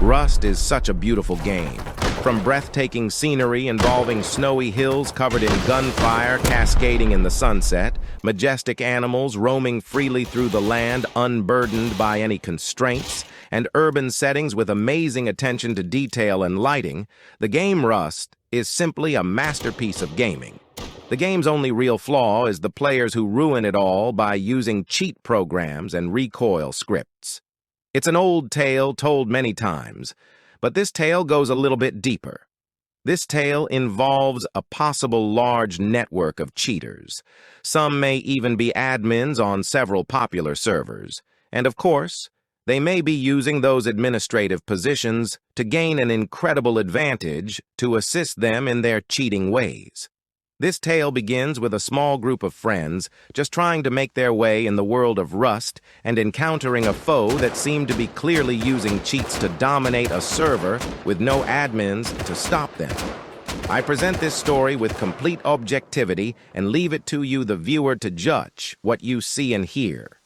Rust is such a beautiful game. From breathtaking scenery involving snowy hills covered in gunfire cascading in the sunset, majestic animals roaming freely through the land unburdened by any constraints, and urban settings with amazing attention to detail and lighting, the game Rust is simply a masterpiece of gaming. The game's only real flaw is the players who ruin it all by using cheat programs and recoil scripts. It's an old tale told many times, but this tale goes a little bit deeper. This tale involves a possible large network of cheaters. Some may even be admins on several popular servers. And of course, they may be using those administrative positions to gain an incredible advantage to assist them in their cheating ways. This tale begins with a small group of friends just trying to make their way in the world of Rust and encountering a foe that seemed to be clearly using cheats to dominate a server with no admins to stop them. I present this story with complete objectivity and leave it to you, the viewer, to judge what you see and hear.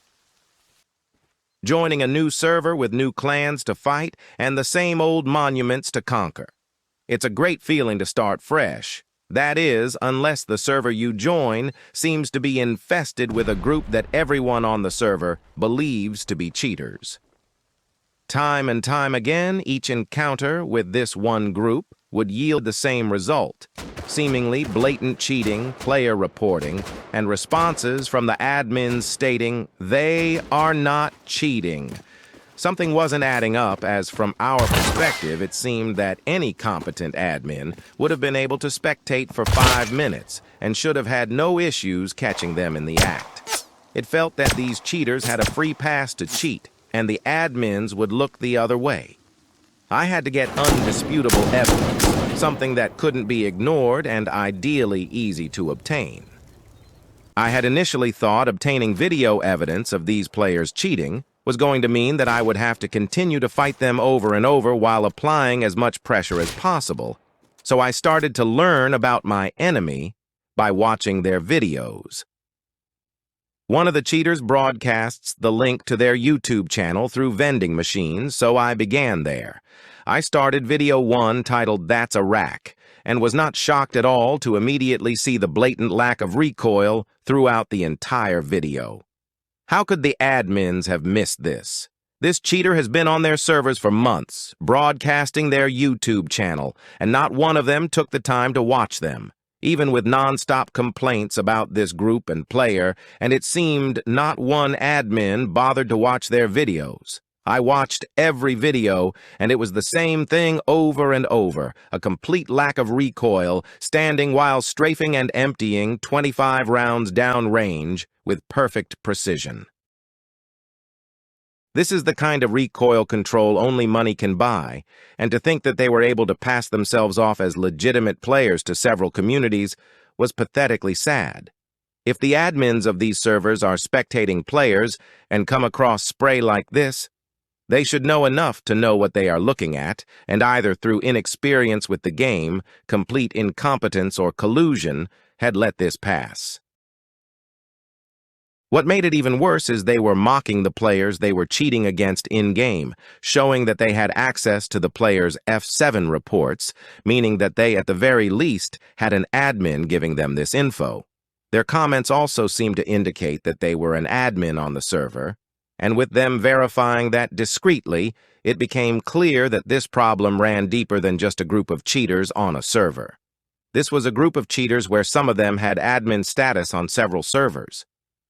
Joining a new server with new clans to fight and the same old monuments to conquer. It's a great feeling to start fresh. That is, unless the server you join seems to be infested with a group that everyone on the server believes to be cheaters. Time and time again, each encounter with this one group would yield the same result: seemingly blatant cheating, player reporting, and responses from the admins stating they are not cheating. Something wasn't adding up, as from our perspective, it seemed that any competent admin would have been able to spectate for 5 minutes and should have had no issues catching them in the act. It felt that these cheaters had a free pass to cheat, and the admins would look the other way. I had to get undisputable evidence, something that couldn't be ignored and ideally easy to obtain. I had initially thought obtaining video evidence of these players cheating was going to mean that I would have to continue to fight them over and over while applying as much pressure as possible. So I started to learn about my enemy by watching their videos. One of the cheaters broadcasts the link to their YouTube channel through vending machines, so I began there. I started video 1 titled "That's a Rack," and was not shocked at all to immediately see the blatant lack of recoil throughout the entire video. How could the admins have missed this? This cheater has been on their servers for months, broadcasting their YouTube channel, and not one of them took the time to watch them, even with non-stop complaints about this group and player, and it seemed not one admin bothered to watch their videos. I watched every video, and it was the same thing over and over: a complete lack of recoil, standing while strafing and emptying 25 rounds downrange with perfect precision. This is the kind of recoil control only money can buy, and to think that they were able to pass themselves off as legitimate players to several communities was pathetically sad. If the admins of these servers are spectating players and come across spray like this, they should know enough to know what they are looking at, and either through inexperience with the game, complete incompetence, or collusion, had let this pass. What made it even worse is they were mocking the players they were cheating against in-game, showing that they had access to the players' F7 reports, meaning that they at the very least had an admin giving them this info. Their comments also seemed to indicate that they were an admin on the server, and with them verifying that discreetly, it became clear that this problem ran deeper than just a group of cheaters on a server. This was a group of cheaters where some of them had admin status on several servers.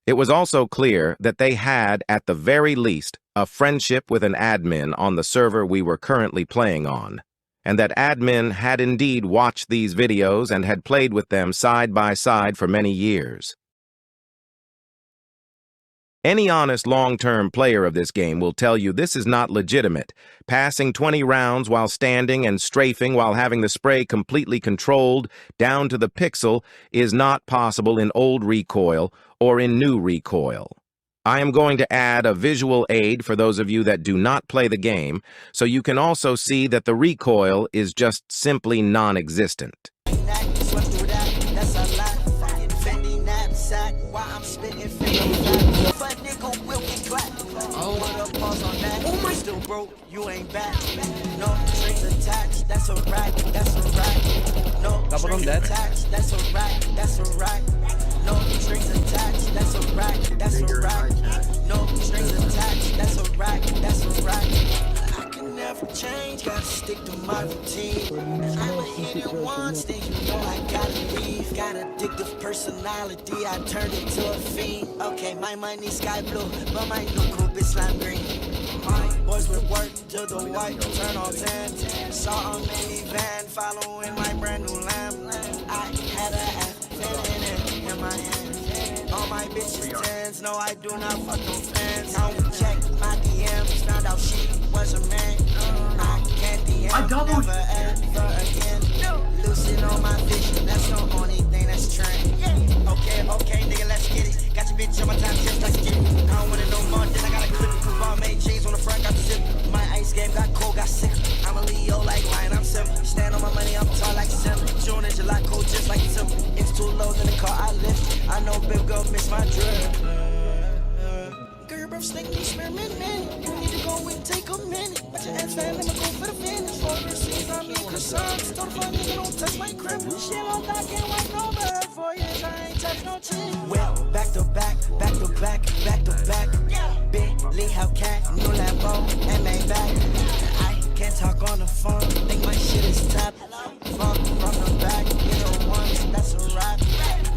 It was also clear that they had, at the very least, a friendship with an admin on the server we were currently playing on, and that admin had indeed watched these videos and had played with them side by side for many years. Any honest long-term player of this game will tell you this is not legitimate. Passing 20 rounds while standing and strafing while having the spray completely controlled down to the pixel is not possible in old recoil or in new recoil. I am going to add a visual aid for those of you that do not play the game, so you can also see that the recoil is just simply non-existent. Oh my still broke, you ain't back. No strings attached, that's a rack, that's a rack. No strings attached, that's a rack, that's a rack. No strings attached, that's a rack, that's a rack. No strings attached, that's a rack, that's a rack. I can never change, gotta stick to my routine. I'ma hit it once, then you know I gotta leave. Got addictive personality, I turned into a fiend. Okay, my money sky blue, but my new coupe is lime green. My boys with work till the white turn on 10. Saw a minivan following my brand new lamb. I had a hat in my hand. All my bitches tens, no I do not fuck no fans. I don't check my DMs, found out she was a man. I can't DM, never ever again. Losing on my vision, that's the only thing that's trend. Okay, nigga, let's get it. Got your bitch on my time, just like it. I don't wanna know more, then I gotta clip it. Ball made jeans on the front, got the zip. My ice game got cold, got sick. I'm a Leo like lion, I'm simple. Stand on my money, I'm tall like Simba. June and July, cold just like Simba. It's too low in the car, I lift. I know baby girl miss my drip. Girl, your breath stink, me spearmint, man. You need to go and take a minute. But your ass fat, let me go for the finish. Overseas, I'm in croissants. Don't fuck nigga, don't touch my crib. Shit on that, can't wipe no bird. 4 years, I ain't touch no chin. Well, back to back, back to back, back to back. Billy Hellcat, new Lambo, and Maybach. I can't talk on the phone, think my shit is tapped. Fuck from the back, you know once, that's a rap.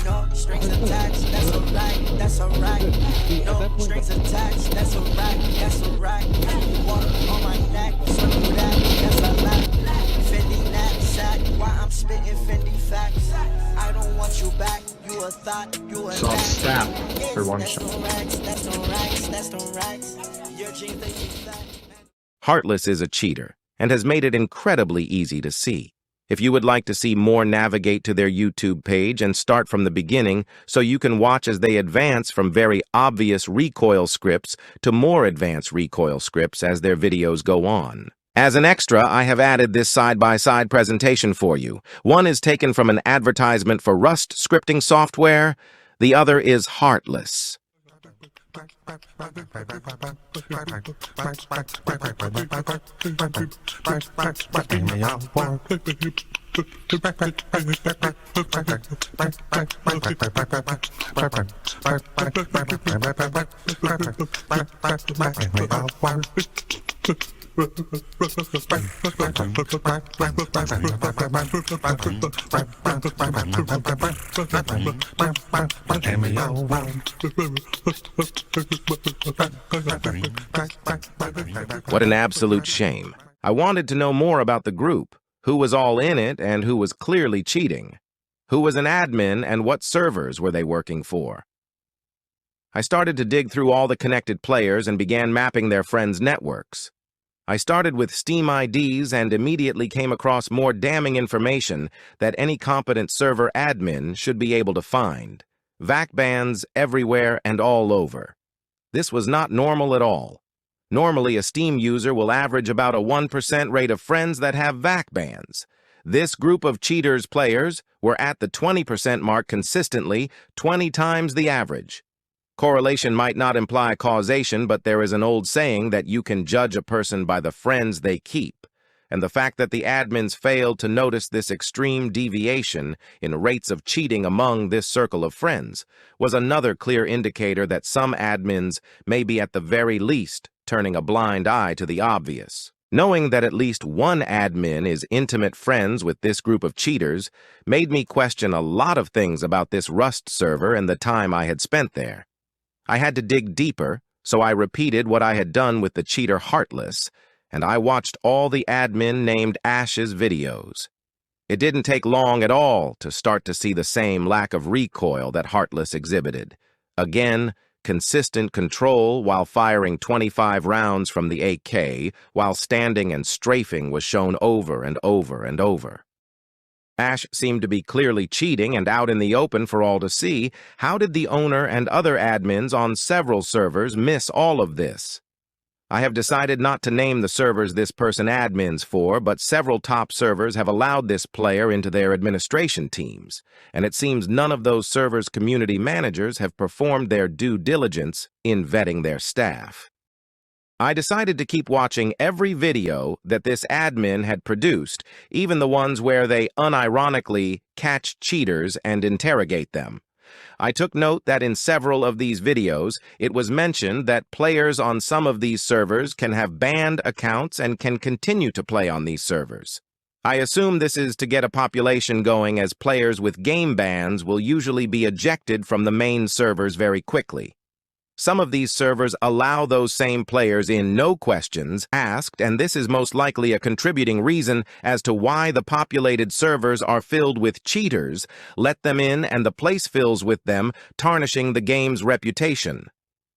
No strings attached, that's a rack, that's a rack. No strings attached, that's a rack, that's a rack. Water on my neck, swim through that, that's a lack. Fendi knapsack, why I'm spitting Fendi facts. I don't want you back, you a thought, you a So I'll stab for one that's shot. no racks, that's no racks, that's no racks. Your jeans, they keep fat. Heartless is a cheater and has made it incredibly easy to see. If you would like to see more, navigate to their YouTube page and start from the beginning so you can watch as they advance from very obvious recoil scripts to more advanced recoil scripts as their videos go on. As an extra, I have added this side-by-side presentation for you. One is taken from an advertisement for Rust scripting software. The other is Heartless. What an absolute shame. I wanted to know more about the group, who was all in it and who was clearly cheating. Who was an admin and what servers were they working for? I started to dig through all the connected players and began mapping their friends' networks. I started with Steam IDs and immediately came across more damning information that any competent server admin should be able to find. VAC bans everywhere and all over. This was not normal at all. Normally, a Steam user will average about a 1% rate of friends that have VAC bans. This group of cheaters players were at the 20% mark consistently, 20 times the average. Correlation might not imply causation, but there is an old saying that you can judge a person by the friends they keep. And the fact that the admins failed to notice this extreme deviation in rates of cheating among this circle of friends was another clear indicator that some admins may be at the very least turning a blind eye to the obvious. Knowing that at least one admin is intimate friends with this group of cheaters made me question a lot of things about this Rust server and the time I had spent there. I had to dig deeper, so I repeated what I had done with the cheater Heartless, and I watched all the admin named Ash's videos. It didn't take long at all to start to see the same lack of recoil that Heartless exhibited. Again, consistent control while firing 25 rounds from the AK while standing and strafing was shown over and over and over. Ash seemed to be clearly cheating and out in the open for all to see. How did the owner and other admins on several servers miss all of this? I have decided not to name the servers this person admins for, but several top servers have allowed this player into their administration teams, and it seems none of those servers' community managers have performed their due diligence in vetting their staff. I decided to keep watching every video that this admin had produced, even the ones where they unironically catch cheaters and interrogate them. I took note that in several of these videos, it was mentioned that players on some of these servers can have banned accounts and can continue to play on these servers. I assume this is to get a population going, as players with game bans will usually be ejected from the main servers very quickly. Some of these servers allow those same players in, no questions asked, and this is most likely a contributing reason as to why the populated servers are filled with cheaters. Let them in and the place fills with them, tarnishing the game's reputation.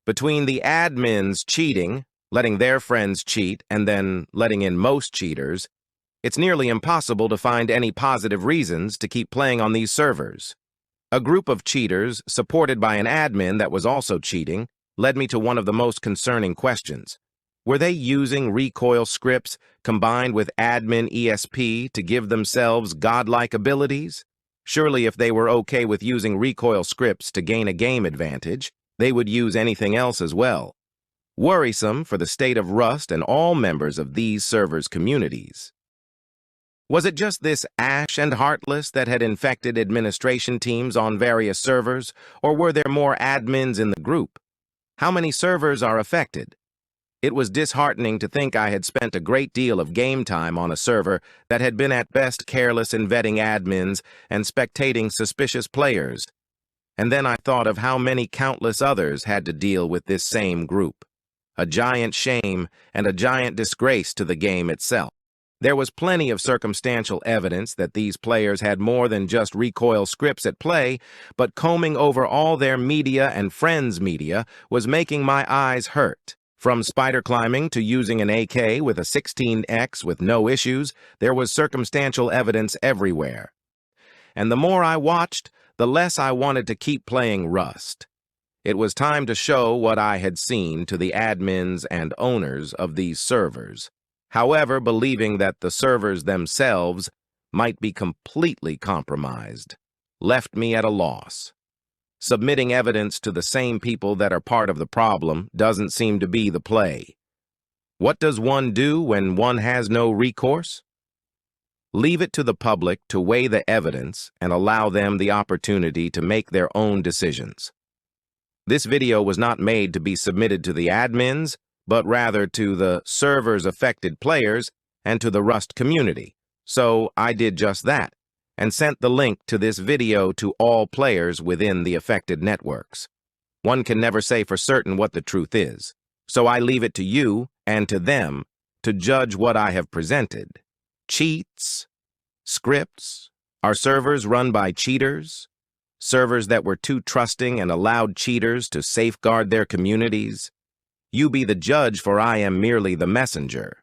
Between the admins cheating, letting their friends cheat, and then letting in most cheaters, it's nearly impossible to find any positive reasons to keep playing on these servers. A group of cheaters, supported by an admin that was also cheating, led me to one of the most concerning questions. Were they using recoil scripts combined with admin ESP to give themselves godlike abilities? Surely if they were okay with using recoil scripts to gain a game advantage, they would use anything else as well. Worrisome for the state of Rust and all members of these servers' communities. Was it just this Ash and Heartless that had infected administration teams on various servers, or were there more admins in the group? How many servers are affected? It was disheartening to think I had spent a great deal of game time on a server that had been at best careless in vetting admins and spectating suspicious players. And then I thought of how many countless others had to deal with this same group. A giant shame and a giant disgrace to the game itself. There was plenty of circumstantial evidence that these players had more than just recoil scripts at play, but combing over all their media and friends' media was making my eyes hurt. From spider climbing to using an AK with a 16X with no issues, there was circumstantial evidence everywhere. And the more I watched, the less I wanted to keep playing Rust. It was time to show what I had seen to the admins and owners of these servers. However, believing that the servers themselves might be completely compromised left me at a loss. Submitting evidence to the same people that are part of the problem doesn't seem to be the play. What does one do when one has no recourse? Leave it to the public to weigh the evidence and allow them the opportunity to make their own decisions. This video was not made to be submitted to the admins, but rather to the server's affected players and to the Rust community. So I did just that, and sent the link to this video to all players within the affected networks. One can never say for certain what the truth is, so I leave it to you and to them to judge what I have presented. Cheats? Scripts? Are servers run by cheaters? Servers that were too trusting and allowed cheaters to safeguard their communities? You be the judge, for I am merely the messenger.